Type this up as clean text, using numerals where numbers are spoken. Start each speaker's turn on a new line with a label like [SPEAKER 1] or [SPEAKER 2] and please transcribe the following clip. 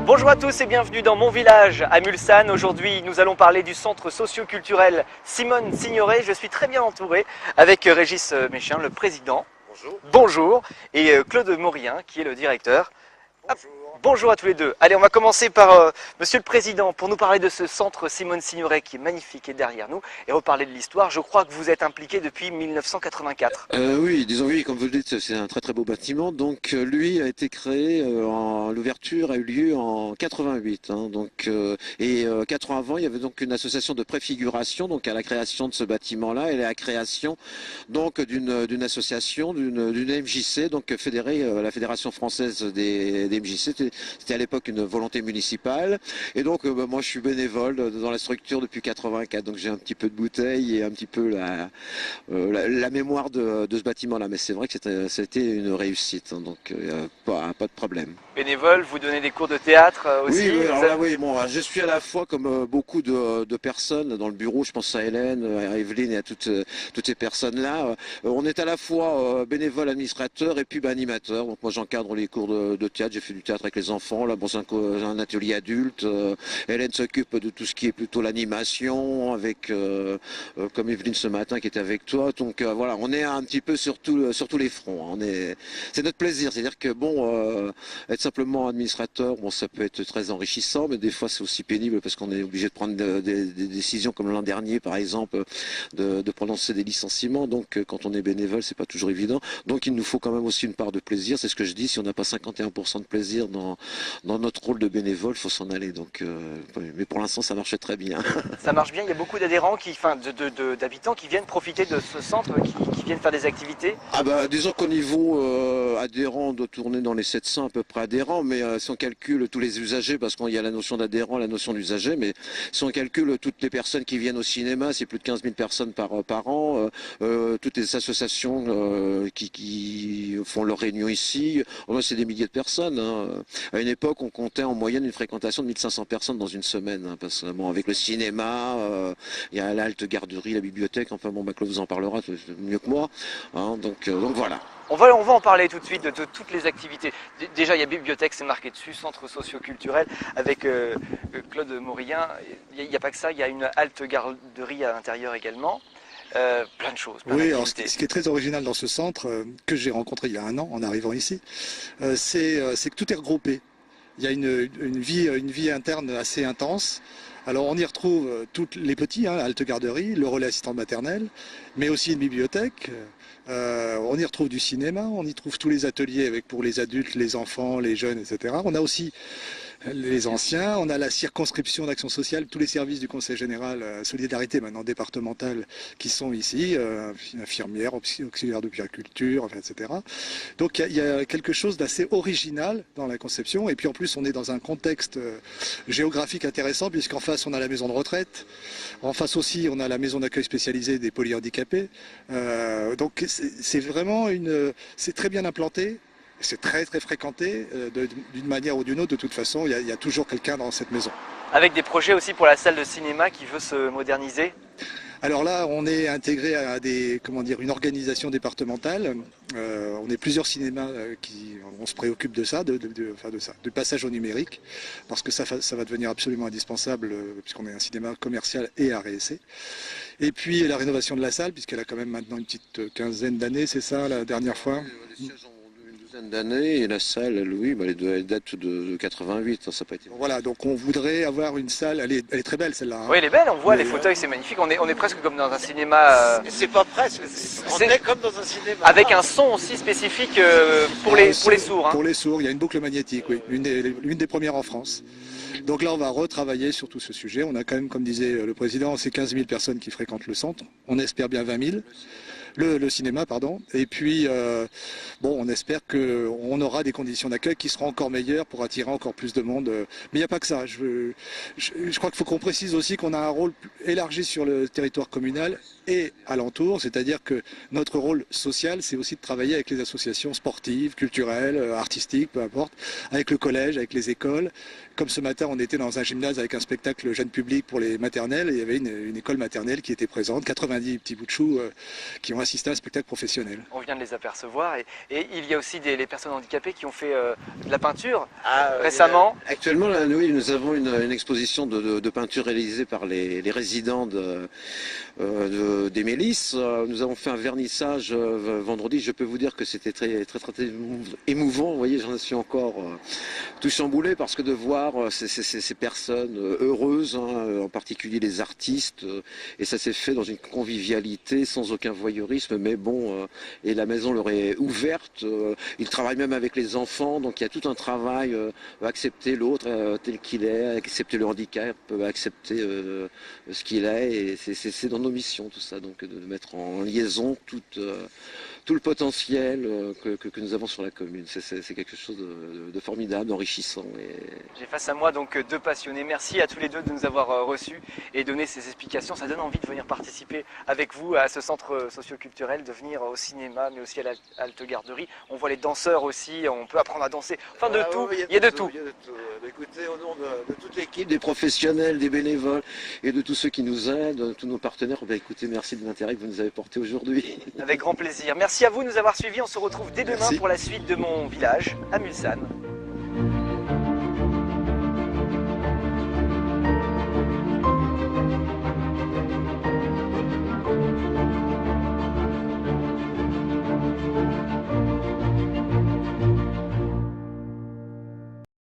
[SPEAKER 1] Bonjour à tous et bienvenue dans mon village à Mulsanne. Aujourd'hui, nous allons parler du centre socio-culturel Simone Signoret. Je suis très bien entouré avec Régis Méchin, le président.
[SPEAKER 2] Bonjour.
[SPEAKER 1] Bonjour. Et Claude Maurien, qui est le directeur.
[SPEAKER 2] Bonjour.
[SPEAKER 1] Bonjour à tous les deux. Allez, on va commencer par Monsieur le Président pour nous parler de ce centre Simone Signoret qui est magnifique et derrière nous et reparler de l'histoire. Je crois que vous êtes impliqué depuis 1984.
[SPEAKER 3] Oui, disons oui, comme vous le dites, c'est un très très beau bâtiment. Donc lui a été créé, l'ouverture a eu lieu en 88. Et 4 ans avant, il y avait donc une association de préfiguration, donc à la création de ce bâtiment-là et la création donc d'une association, d'une MJC, donc fédérée, la Fédération française des MJC. C'était à l'époque une volonté municipale. Et donc, moi, je suis bénévole dans la structure depuis 84. Donc, j'ai un petit peu de bouteille et un petit peu la mémoire de ce bâtiment-là. Mais c'est vrai que c'était une réussite. Donc, pas de problème.
[SPEAKER 1] Bénévole, vous donnez des cours de théâtre aussi.
[SPEAKER 3] Oui, alors là, oui, bon, je suis à la fois comme beaucoup de personnes dans le bureau. Je pense à Hélène, à Evelyne et à toutes ces personnes-là. On est à la fois bénévole, administrateur et puis animateur. Donc, moi, j'encadre les cours de théâtre. J'ai fait du théâtre avec les enfants. Là, bon, c'est un atelier adulte. Hélène s'occupe de tout ce qui est plutôt l'animation, avec comme Evelyne ce matin qui était avec toi. Donc voilà, on est un petit peu sur tous les fronts. C'est notre plaisir. C'est-à-dire que bon, être simplement administrateur, bon, ça peut être très enrichissant, mais des fois c'est aussi pénible parce qu'on est obligé de prendre des décisions comme l'an dernier, par exemple, de prononcer des licenciements. Donc quand on est bénévole, c'est pas toujours évident. Donc il nous faut quand même aussi une part de plaisir. C'est ce que je dis. Si on n'a pas 51% de plaisir dans notre rôle de bénévole, il faut s'en aller. Donc, mais pour l'instant, ça marche très bien.
[SPEAKER 1] Ça marche bien, il y a beaucoup d'adhérents, d'habitants qui viennent profiter de ce centre, qui viennent faire des activités.
[SPEAKER 3] Ah bah, disons qu'au niveau adhérents, on doit tourner dans les 700 à peu près adhérents, mais si on calcule tous les usagers, parce qu'il y a la notion d'adhérent, la notion d'usager, mais si on calcule toutes les personnes qui viennent au cinéma, c'est plus de 15 000 personnes par an, toutes les associations qui font leurs réunions ici, c'est des milliers de personnes. À une époque, on comptait en moyenne une fréquentation de 1500 personnes dans une semaine, parce que bon, avec le cinéma, il y a la halte garderie, la bibliothèque, enfin bon, Claude vous en parlera mieux que moi. Donc voilà.
[SPEAKER 1] On va en parler tout de suite de toutes les activités. Déjà, il y a bibliothèque, c'est marqué dessus, centre socio-culturel, avec Claude Maurien. Il n'y a pas que ça, il y a une halte garderie à l'intérieur également. Plein de choses.
[SPEAKER 2] Oui, alors ce qui est très original dans ce centre, que j'ai rencontré il y a 1 an en arrivant ici, c'est que tout est regroupé. Il y a une vie interne assez intense. Alors on y retrouve tous les petits, la halte garderie, le relais assistant maternelle, mais aussi une bibliothèque. On y retrouve du cinéma, on y trouve tous les ateliers pour les adultes, les enfants, les jeunes, etc. On a aussi les anciens, on a la circonscription d'action sociale, tous les services du Conseil général solidarité maintenant départemental qui sont ici, infirmières, auxiliaires de puériculture, etc. Donc il y a quelque chose d'assez original dans la conception, et puis en plus on est dans un contexte géographique intéressant, puisqu'en face on a la maison de retraite, en face aussi on a la maison d'accueil spécialisée des polyhandicapés, donc c'est vraiment c'est très bien implanté. C'est très très fréquenté, d'une manière ou d'une autre. De toute façon, il y a toujours quelqu'un dans cette maison.
[SPEAKER 1] Avec des projets aussi pour la salle de cinéma qui veut se moderniser.
[SPEAKER 2] Alors là, on est intégré à une organisation départementale. On est plusieurs cinémas on se préoccupe de ça, du passage au numérique, parce que ça va devenir absolument indispensable, puisqu'on est un cinéma commercial et arrêt essai. Et puis la rénovation de la salle, puisqu'elle a quand même maintenant une petite quinzaine d'années, c'est ça, la dernière fois.
[SPEAKER 3] D'années, et la salle, oui, elle date de 88, ça n'a pas été...
[SPEAKER 2] Voilà, donc on voudrait avoir une salle, elle est très belle celle-là.
[SPEAKER 1] Oui, elle est belle, on voit les fauteuils, c'est magnifique, on est presque comme dans un cinéma...
[SPEAKER 4] C'est pas presque, on est comme dans un cinéma.
[SPEAKER 1] Avec un son aussi spécifique pour les sourds.
[SPEAKER 2] Pour les sourds, il y a une boucle magnétique, oui, l'une des premières en France. Donc là, on va retravailler sur tout ce sujet. On a quand même, comme disait le président, c'est 15 000 personnes qui fréquentent le centre. On espère bien 20 000. Le cinéma, pardon. Et puis, on espère qu'on aura des conditions d'accueil qui seront encore meilleures pour attirer encore plus de monde. Mais il n'y a pas que ça. Je crois qu'il faut qu'on précise aussi qu'on a un rôle élargi sur le territoire communal et alentour. C'est-à-dire que notre rôle social, c'est aussi de travailler avec les associations sportives, culturelles, artistiques, peu importe, avec le collège, avec les écoles. Comme ce matin, on était dans un gymnase avec un spectacle jeune public pour les maternelles. Et il y avait une école maternelle qui était présente, 90 petits bouts de choux qui ont ont assisté à un spectacle professionnel.
[SPEAKER 1] On vient de les apercevoir et il y a aussi les personnes handicapées qui ont fait de la peinture récemment.
[SPEAKER 3] Actuellement, là, oui, nous avons une exposition de peinture réalisée par les résidents des Mélisses. Nous avons fait un vernissage vendredi. Je peux vous dire que c'était très émouvant. Vous voyez, j'en suis encore tout chamboulé parce que de voir ces personnes heureuses, hein, en particulier les artistes, et ça s'est fait dans une convivialité sans aucun voyeurisme, mais bon, et la maison leur est ouverte. Ils travaillent même avec les enfants, donc il y a tout un travail, accepter l'autre tel qu'il est, accepter le handicap, accepter ce qu'il est, et c'est dans nos missions tout ça, donc de mettre en liaison tout le potentiel que nous avons sur la commune. C'est quelque chose de formidable, d'enrichissant.
[SPEAKER 1] J'ai face à moi donc deux passionnés. Merci à tous les deux de nous avoir reçus et donné ces explications. Ça donne envie de venir participer avec vous à ce centre socioculturel, de venir au cinéma, mais aussi à la halte garderie. On voit les danseurs aussi, on peut apprendre à danser. Enfin de tout, il y a de tout.
[SPEAKER 3] Écoutez, au nom de toute l'équipe, des professionnels, des bénévoles et de tous ceux qui nous aident, tous nos partenaires, écoutez, merci de l'intérêt que vous nous avez porté aujourd'hui.
[SPEAKER 1] Avec grand plaisir. Merci à vous de nous avoir suivis. On se retrouve dès demain pour la suite de Mon Village à Mulsanne.